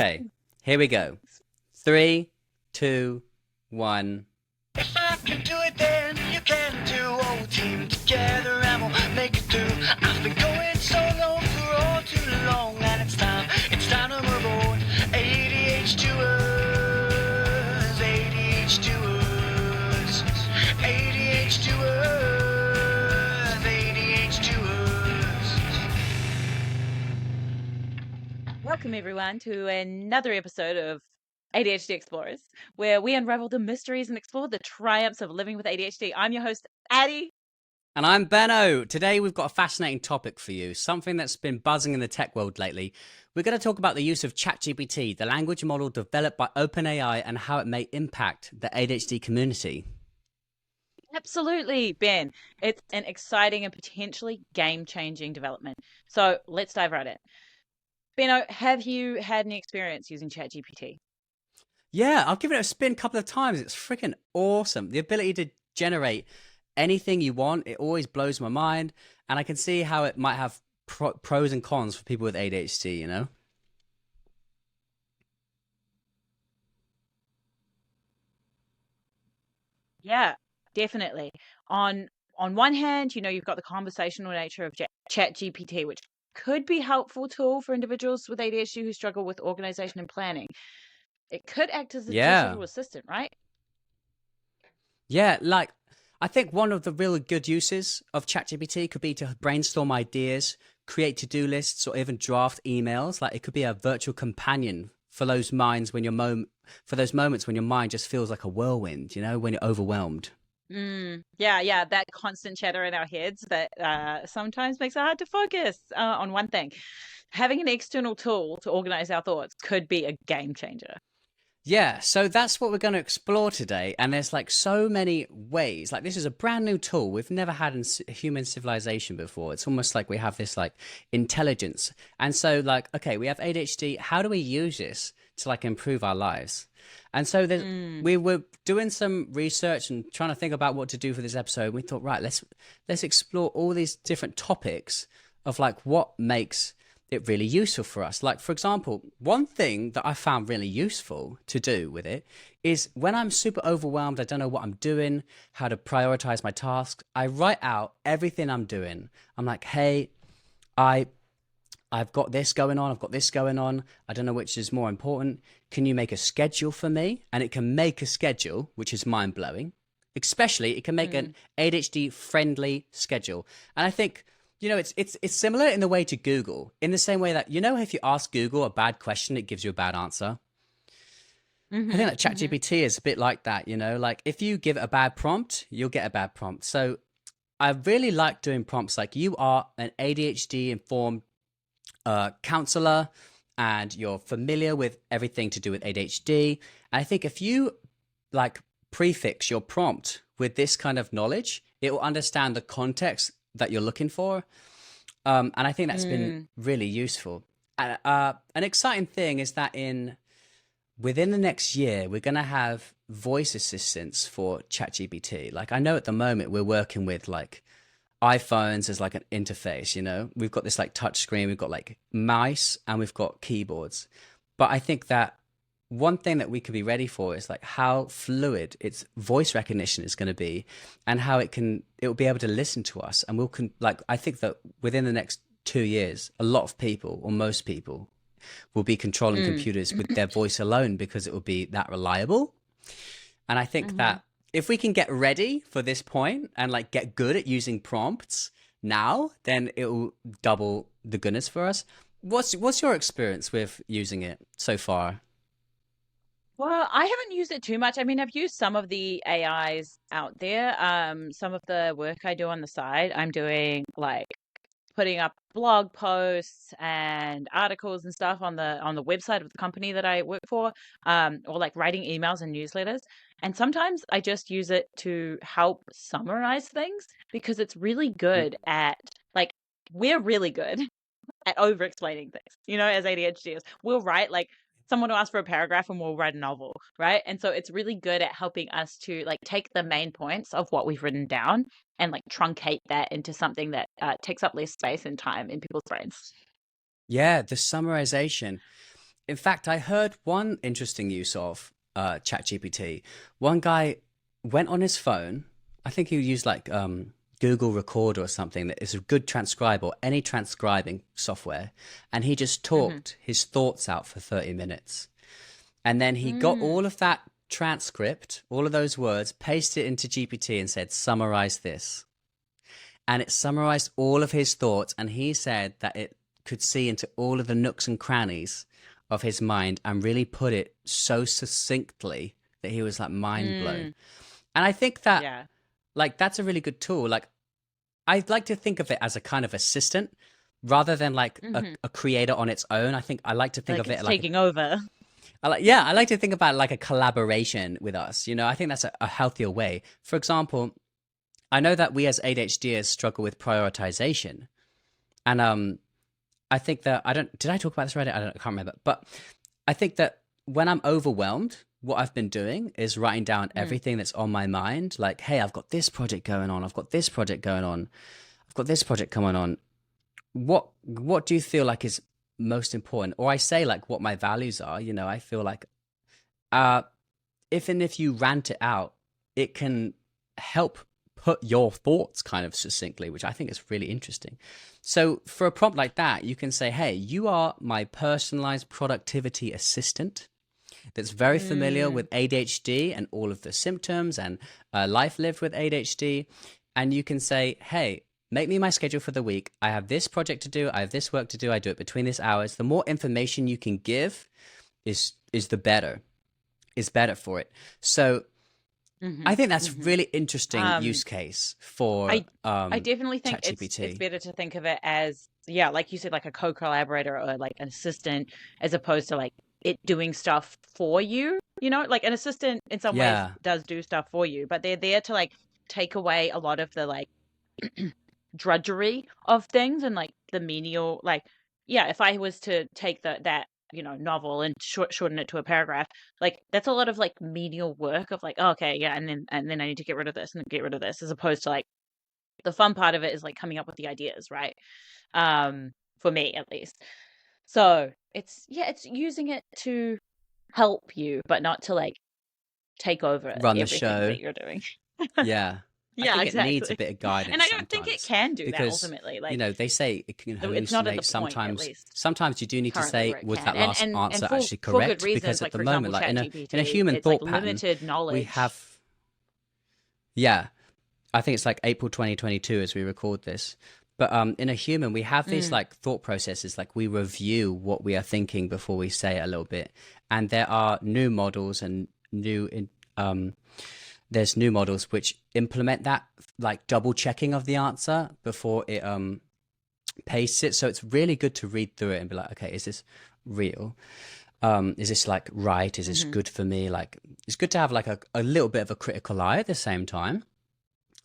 Okay, here we go. Three, two, one. If I can do it, then you can do. Oh, team together and we'll make it through. I've been going solo for all too long, and it's time to move on. ADHDers, ADHDers, ADHDers, ADHDers. Welcome, everyone, to another episode of ADHD Explorers, where we unravel the mysteries and explore the triumphs of living with ADHD. I'm your host, Addie. And I'm Benno. Today we've got a fascinating topic for you, something that's been buzzing in the tech world lately. We're going to talk about the use of ChatGPT, the language model developed by OpenAI, and how it may impact the ADHD community. Absolutely, Ben. It's an exciting and potentially game-changing development. So let's dive right in. Benno, have you had any experience using ChatGPT? Yeah, I've given it a spin a couple of times. It's freaking awesome. The ability to generate anything you want, it always blows my mind. And I can see how it might have pros and cons for people with ADHD, you know? Yeah, definitely. On one hand, you've got the conversational nature of ChatGPT, which could be a helpful tool for individuals with ADHD who struggle with organization and planning. It could act as a Yeah. digital assistant, right? Yeah, like I think one of the really good uses of ChatGPT could be to brainstorm ideas, create to-do lists, or even draft emails. Like it could be a virtual companion for those minds when for those moments when your mind just feels like a whirlwind, you know, when you're overwhelmed. Yeah, that constant chatter in our heads that sometimes makes it hard to focus on one thing. Having an external tool to organize our thoughts could be a game changer. Yeah, so that's what we're going to explore today. And there's like so many ways. Like this is a brand new tool we've never had in human civilization before. It's almost like we have this like intelligence. And so like, okay, we have ADHD. How do we use this to like improve our lives? And so we were doing some research and trying to think about what to do for this episode. We thought, right, let's explore all these different topics of like what makes it really useful for us. Like, for example, one thing that I found really useful to do with it is when I'm super overwhelmed, I don't know what I'm doing, how to prioritize my tasks, I write out everything I'm doing. I'm like, hey, I've got this going on, I've got this going on, I don't know which is more important. Can you make a schedule for me? And it can make a schedule, which is mind-blowing. Especially, it can make an ADHD-friendly schedule. And I think, you know, it's similar in the way to Google, in the same way that, you know, if you ask Google a bad question, it gives you a bad answer. I think that ChatGPT is a bit like that, you know, like if you give it a bad prompt, you'll get a bad prompt. So I really like doing prompts like you are an ADHD informed counselor and you're familiar with everything to do with ADHD. And I think if you like prefix your prompt with this kind of knowledge, it will understand the context that you're looking for. And I think that's been really useful. And an exciting thing is that within the next year, we're going to have voice assistants for ChatGPT. Like I know at the moment we're working with like iPhones as like an interface, you know, we've got this like touch screen, we've got like mice and we've got keyboards. But I think that one thing that we could be ready for is like how fluid its voice recognition is going to be and how it will be able to listen to us. And I think that within the next 2 years, a lot of people or most people will be controlling computers with their voice alone because it will be that reliable. And I think that if we can get ready for this point and like get good at using prompts now, then it will double the goodness for us. What's your experience with using it so far? Well, I haven't used it too much. I mean, I've used some of the AIs out there. Some of the work I do on the side, I'm doing like putting up blog posts and articles and stuff on the website of the company that I work for, or like writing emails and newsletters. And sometimes I just use it to help summarize things because it's really good at like we're really good at over explaining things, as ADHDers. We'll write like someone will ask for a paragraph and we'll write a novel, right? And so it's really good at helping us to like take the main points of what we've written down and like truncate that into something that takes up less space and time in people's brains. Yeah, the summarization. In fact, I heard one interesting use of ChatGPT. One guy went on his phone. I think he used like Google Record or something that is a good transcribe or any transcribing software, and he just talked his thoughts out for 30 minutes. And then he got all of that transcript, all of those words, pasted it into GPT and said, summarize this. And it summarized all of his thoughts. And he said that it could see into all of the nooks and crannies of his mind and really put it so succinctly that he was like mind blown. And I think that like that's a really good tool. Like I like to think of it as a kind of assistant rather than like a creator on its own. I think I like to think Like of it it's like taking over. I like to think about it like a collaboration with us. You know, I think that's a healthier way. For example, I know that we as ADHDers struggle with prioritization. And I think that did I talk about this already? I can't remember. But I think that when I'm overwhelmed, what I've been doing is writing down everything that's on my mind. Like, hey, I've got this project going on. I've got this project going on. I've got this project coming on. What do you feel like is most important? Or I say like what my values are. You know, I feel like if you rant it out, it can help put your thoughts kind of succinctly, which I think is really interesting. So for a prompt like that, you can say, hey, you are my personalized productivity assistant that's very familiar with ADHD and all of the symptoms and life lived with ADHD. And you can say, hey, make me my schedule for the week. I have this project to do. I have this work to do. I do it between these hours. The more information you can give is the better. Is better for it. So I think that's really interesting use case for I definitely think ChatGPT. it's better to think of it as, like you said, like a co-collaborator or like an assistant, as opposed to like it doing stuff for you. You know, like an assistant in some ways does do stuff for you, but they're there to like take away a lot of the like drudgery of things and like the menial, like, if I was to take that novel and shorten it to a paragraph, like that's a lot of like menial work of like, and then I need to get rid of this and get rid of this, as opposed to like the fun part of it is like coming up with the ideas, right? For me at least. So it's using it to help you, but not to like take over Run the everything show that you're doing. Yeah. I think it needs a bit of guidance. And I don't think it can do that ultimately. Like, you know, they say it can it's not at hallucinate the sometimes. point, at least. Sometimes you do need to say, Currently where it was can. that last And answer for actually good correct? reasons, Because at like, the for moment, example, like in a ChatGPT, human it's, like, thought pattern, limited knowledge. we have. Yeah, I think it's like April 2022 as we record this. But in a human, we have these like thought processes, like we review what we are thinking before we say it a little bit. And there are new models and there's new models which implement that like double checking of the answer before it pastes it. So it's really good to read through it and be like, okay, is this real? Is this like right? Is this good for me? Like it's good to have like a little bit of a critical eye at the same time.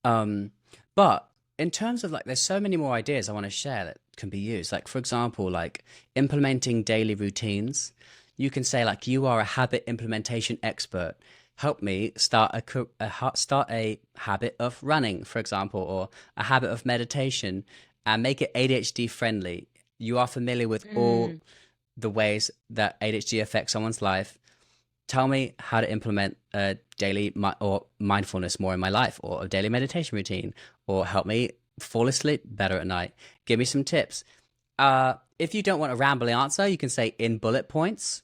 But in terms of like, there's so many more ideas I want to share that can be used. Like, for example, like implementing daily routines. You can say like, you are a habit implementation expert. Help me start a habit of running, for example, or a habit of meditation, and make it ADHD friendly. You are familiar with all the ways that ADHD affects someone's life. Tell me how to implement a daily or mindfulness more in my life, or a daily meditation routine, or help me fall asleep better at night. Give me some tips. If you don't want a rambling answer, you can say in bullet points,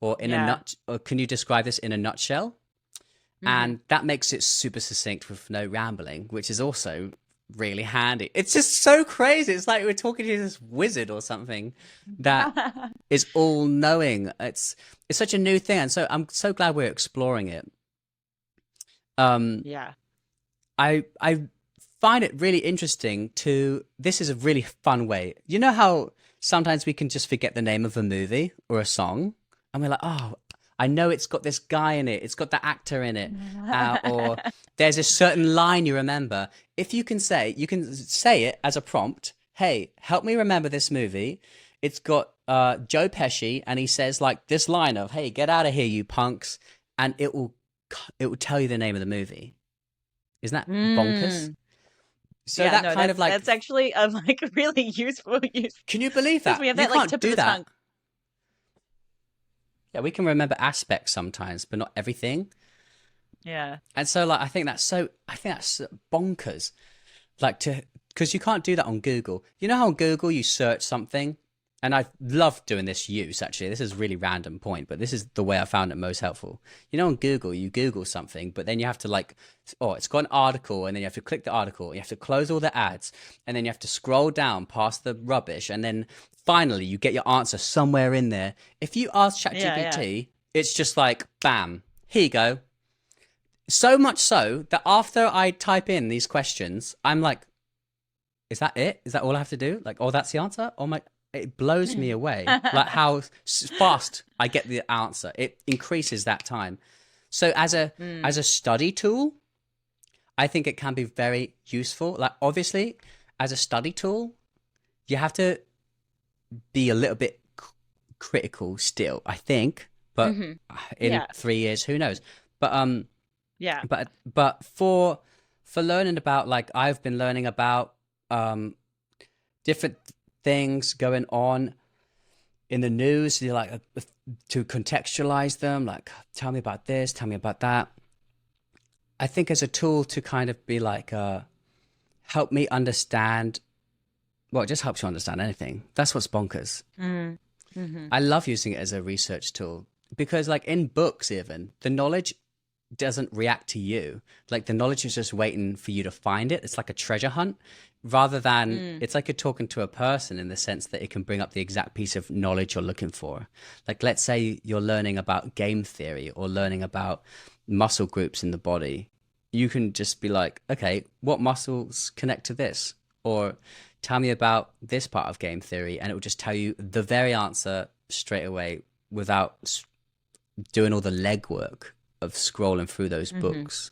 or or can you describe this in a nutshell? And that makes it super succinct with no rambling, which is also really handy. It's just so crazy. It's like we're talking to this wizard or something that is all knowing. It's such a new thing, and so I'm so glad we're exploring it. I find it really interesting this is a really fun way. You know how sometimes we can just forget the name of a movie or a song, and we're like, oh, I know it's got this guy in it, it's got the actor in it, or there's a certain line you remember. If you can say it as a prompt, hey, help me remember this movie. It's got Joe Pesci, and he says like this line of, hey, get out of here, you punks, and it will tell you the name of the movie. Isn't that bonkers? So that's actually like really useful use. Can you believe that? We have You that like can't tip do of the that. tongue. Yeah, we can remember aspects sometimes, but not everything. Yeah. And so, like, I think that's bonkers. Like, because you can't do that on Google. You know how on Google you search something? And I love doing this use, actually. This is a really random point, but this is the way I found it most helpful. You know, on Google, you Google something, but then you have to, like, oh, it's got an article, and then you have to click the article, you have to close all the ads, and then you have to scroll down past the rubbish, and then finally you get your answer somewhere in there. If you ask Yeah. Yeah. ChatGPT, it's just like, bam, here you go. So much so that after I type in these questions, I'm like, is that it? Is that all I have to do? Like, oh, that's the answer? Oh my, it blows me away. Like how fast I get the answer. It increases that time. So as a study tool, I think it can be very useful. Like obviously, as a study tool, you have to be a little bit critical still, I think. But in Yeah. 3 years, who knows? But Yeah. but for learning about, like, I've been learning about different things going on in the news. You like to contextualize them, like tell me about this, tell me about that. I think as a tool to kind of be like help me understand. Well, it just helps you understand anything. That's what's bonkers. I love using it as a research tool because, like, in books, even the knowledge doesn't react to you. Like the knowledge is just waiting for you to find it. It's like a treasure hunt rather than it's like you're talking to a person in the sense that it can bring up the exact piece of knowledge you're looking for. Like let's say you're learning about game theory or learning about muscle groups in the body. You can just be like, okay, what muscles connect to this? Or tell me about this part of game theory, and it will just tell you the very answer straight away without doing all the legwork of scrolling through those books.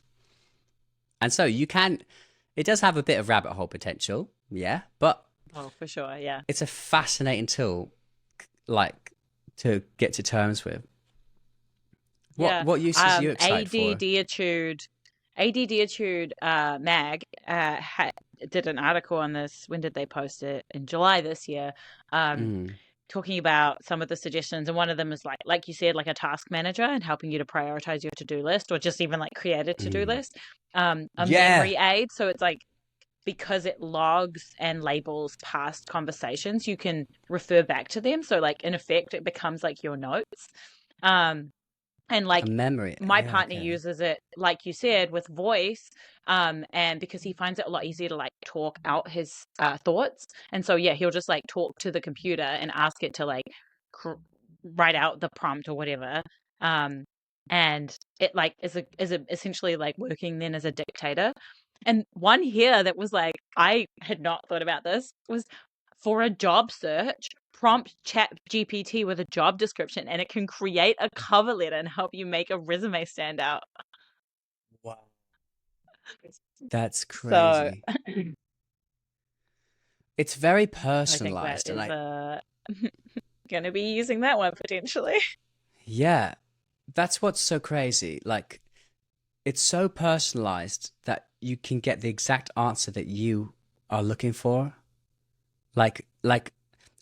And so it does have a bit of rabbit hole potential, yeah, but Oh, for sure. Yeah. it's a fascinating tool, like, to get to terms with. What uses are you excited for? ADDitude Mag did an article on this. When did they post it? In July this year. Talking about some of the suggestions, and one of them is like you said, like a task manager and helping you to prioritize your to-do list, or just even like create a to-do list. A memory aid, so it's like because it logs and labels past conversations, you can refer back to them. So like in effect, it becomes like your notes. And like A memory. my Yeah, partner okay. uses it, like you said, with voice, and because he finds it a lot easier to like talk out his thoughts. And so yeah, he'll just like talk to the computer and ask it to like write out the prompt or whatever. And it like is essentially like working then as a dictator. And one here that was like, I had not thought about this, was for a job search, prompt ChatGPT with a job description, and it can create a cover letter and help you make a resume stand out. Wow. That's So crazy. It's very I think that personalized, and is going to be using that one potentially. yeah, that's what's so crazy. Like, it's so personalized that you can get the exact answer that you are looking for. Like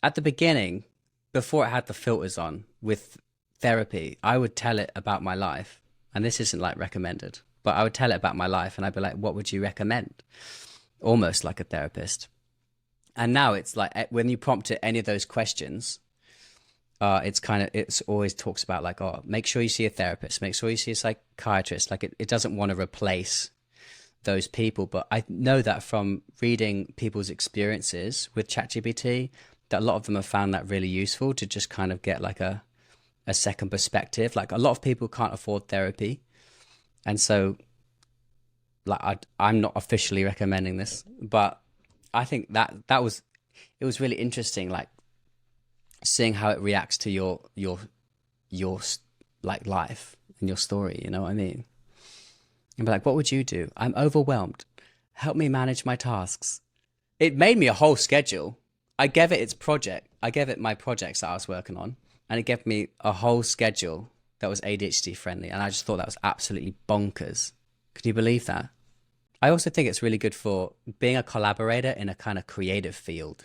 at the beginning, before it had the filters on with therapy, I would tell it about my life, and this isn't like recommended, but I would tell it about my life, and I'd be like, "What would you recommend?" Almost like a therapist. And now it's like when you prompt it any of those questions, it's always talks about like, oh, make sure you see a therapist, make sure you see a psychiatrist. Like it doesn't want to replace those people, but I know that from reading people's experiences with ChatGPT, that a lot of them have found that really useful to just kind of get like a second perspective. Like a lot of people can't afford therapy, and so like I'm not officially recommending this, but I think that it was really interesting, like seeing how it reacts to your like life and your story. You know what I mean? And be like, what would you do? I'm overwhelmed. Help me manage my tasks. It made me a whole schedule. I gave it its project. I gave it my projects that I was working on, and it gave me a whole schedule that was ADHD friendly. And I just thought that was absolutely bonkers. Can you believe that? I also think it's really good for being a collaborator in a kind of creative field.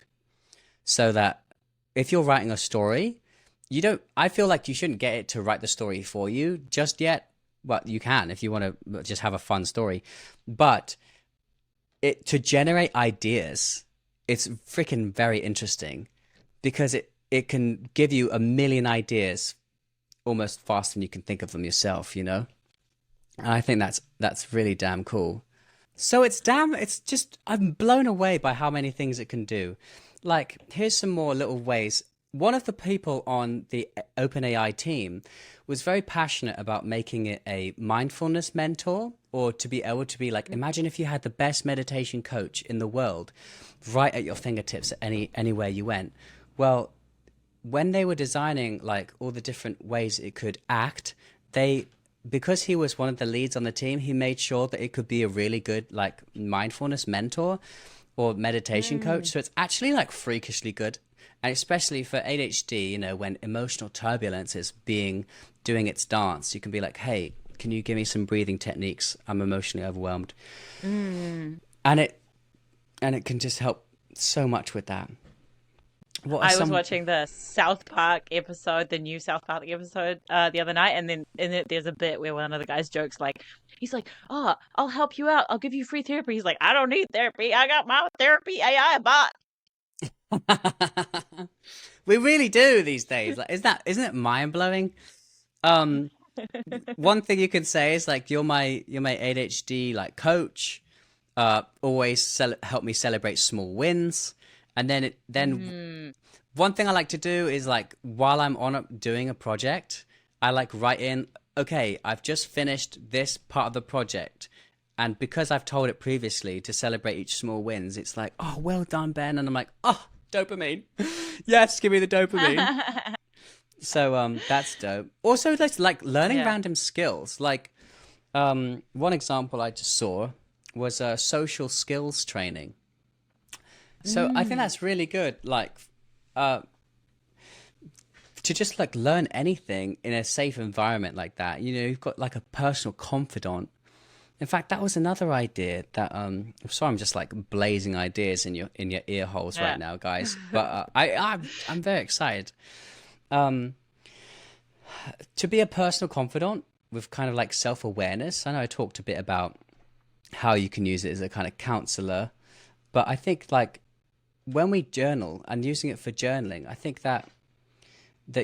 So that if you're writing a story, you don't, I feel like you shouldn't get it to write the story for you just yet. Well, you can if you want to just have a fun story, but it to generate ideas, it's freaking very interesting because it can give you a million ideas almost faster than you can think of them yourself, you know? And I think that's really damn cool. So it's just, I'm blown away by how many things it can do. Like, here's some more little ways. One of the people on the OpenAI team was very passionate about making it a mindfulness mentor, or to be able to be like, imagine if you had the best meditation coach in the world right at your fingertips at anywhere you went. Well, when they were designing like all the different ways it could act, they because he was one of the leads on the team, he made sure that it could be a really good like mindfulness mentor or meditation coach. So it's actually like freakishly good. And especially for ADHD, you know, when emotional turbulence is doing its dance, you can be like, hey, can you give me some breathing techniques? I'm emotionally overwhelmed. And it can just help so much with that. I was watching the South Park episode, the new South Park episode, the other night, and then there's a bit where one of the guys jokes like, he's like, "Oh, I'll help you out. I'll give you free therapy." He's like, "I don't need therapy. I got my therapy AI bot." We really do these days. Like, isn't it mind blowing? Um, One thing you can say is like you're my ADHD like coach. Always help me celebrate small wins, and then one thing I like to do is like while I'm doing a project, I like write in, okay, I've just finished this part of the project. And because I've told it previously to celebrate each small wins, it's like, oh, well done, Ben. And I'm like, oh, dopamine. Yes, give me the dopamine. So that's dope. Also, just like learning Yeah. random skills. Like one example I just saw was social skills training. So I think that's really good. Like uh, to just like learn anything in a safe environment like that. You know, you've got like a personal confidant. In fact, that was another idea that I'm sorry, I'm just like blazing ideas in your ear holes Yeah. right now, guys. But I'm very excited. Um, to be a personal confidant with kind of like self-awareness. I know I talked a bit about how you can use it as a kind of counselor, but I think like when we journal and using it for journaling, I think that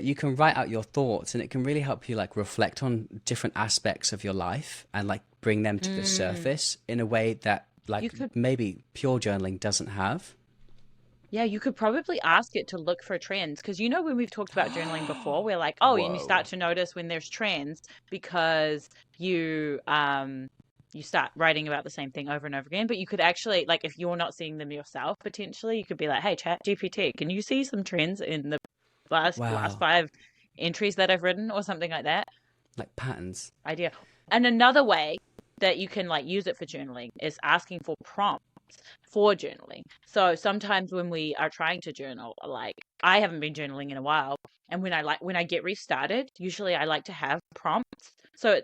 you can write out your thoughts and it can really help you like reflect on different aspects of your life and like bring them to the surface in a way that You like could, maybe pure journaling doesn't have. yeah, you could probably ask it to look for trends because you know when we've talked about journaling before, we're like, oh, and you start Whoa. to notice when there's trends because you start writing about the same thing over and over again. But you could actually like if you're not seeing them yourself, potentially, you could be like, hey, Chat GPT, can you see some trends in the last Wow. five entries that I've written or something like that? Like patterns. Idea. And another way that you can like use it for journaling is asking for prompts for journaling. So sometimes when we are trying to journal, like I haven't been journaling in a while, and when I get restarted, usually I like to have prompts. So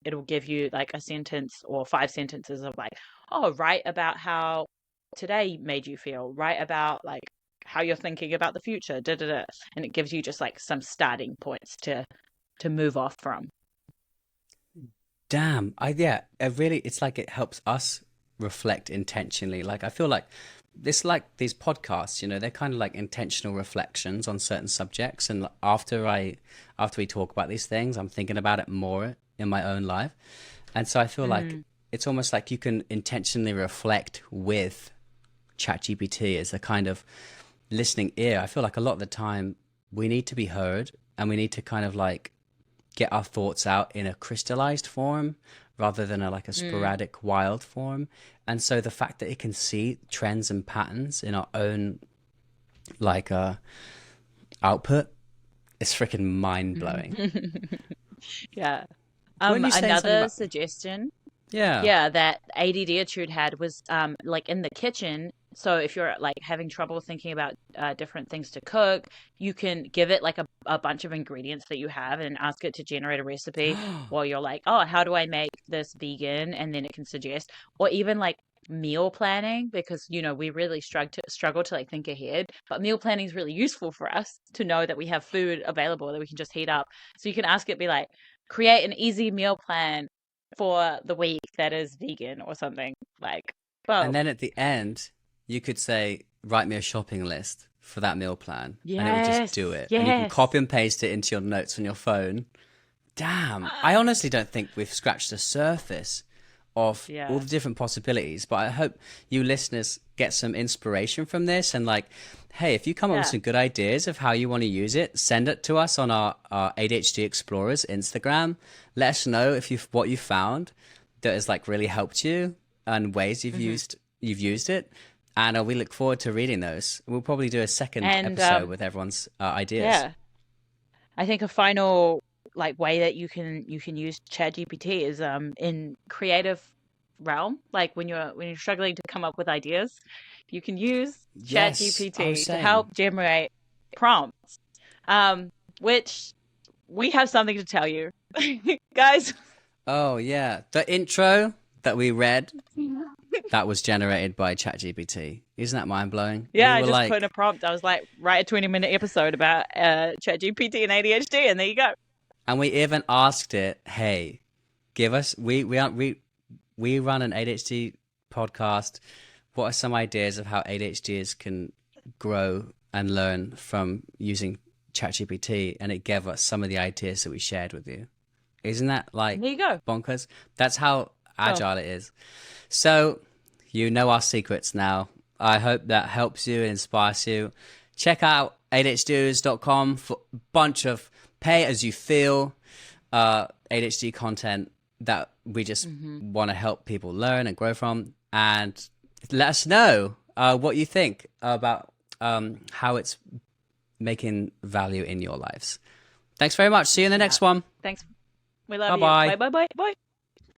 it'll give you like a sentence or five sentences of like, oh, write about how today made you feel, write about like how you're thinking about the future, da da da. And it gives you just like some starting points to move off from. Damn. Yeah, it really it's like it helps us reflect intentionally. Like I feel like this like these podcasts, you know, they're kind of like intentional reflections on certain subjects and after we talk about these things, I'm thinking about it more in my own life. And so I feel like Mm, it's almost like you can intentionally reflect with ChatGPT as a kind of listening ear. I feel like a lot of the time we need to be heard and we need to kind of like get our thoughts out in a crystallized form rather than like a mm. sporadic wild form. And so the fact that it can see trends and patterns in our own like output is freaking mind blowing. Yeah. Weren't you saying something Another about suggestion, yeah. yeah, that ADD had was like in the kitchen. So if you're like having trouble thinking about different things to cook, you can give it like a bunch of ingredients that you have and ask it to generate a recipe while you're like, oh, how do I make this vegan? And then it can suggest, or even like meal planning because we really struggle to like think ahead, but meal planning is really useful for us to know that we have food available that we can just heat up. So you can ask it, be like, create an easy meal plan for the week that is vegan or something, like, And boom. then at the end, you could say, write me a shopping list for that meal plan. And it would just Yes, do it. And you can yes. copy and paste it into your notes on your phone. Damn. I honestly don't think we've scratched the surface of all Yeah. the different possibilities, but I hope you listeners get some inspiration from this. And like, hey, if you come up with Yeah. some good ideas of how you want to use it, send it to us on our ADHD Explorers Instagram. Let us know if what you found that has like really helped you and ways Hmm. you've used it. And we look forward to reading those. We'll probably do a second And episode with everyone's ideas. yeah, I think a final like way that you can use ChatGPT is in creative realm. Like when you're struggling to come up with ideas, you can use Yes. Oh, ChatGPT to same. help generate prompts. Which we have something to tell you, guys. Oh, yeah. The intro that we read, that was generated by ChatGPT. Isn't that mind blowing? Yeah, We I were just put in like, a prompt. I was like, write a 20-minute episode about ChatGPT and ADHD, and there you go. and we even asked it, hey, give us, we run an ADHD podcast. What are some ideas of how ADHDers can grow and learn from using ChatGPT? And it gave us some of the ideas that we shared with you. Isn't that like And there you go. bonkers? That's how Boom. agile it is. So, you know our secrets now. I hope that helps you, inspires you. Check out ADHDers.com for a bunch of pay as you feel ADHD content that we just want to help people learn and grow from. And let us know what you think about how it's making value in your lives. Thanks very much. See you in the Yeah. next one. Thanks. We love Bye you. Bye, bye. bye, bye, bye.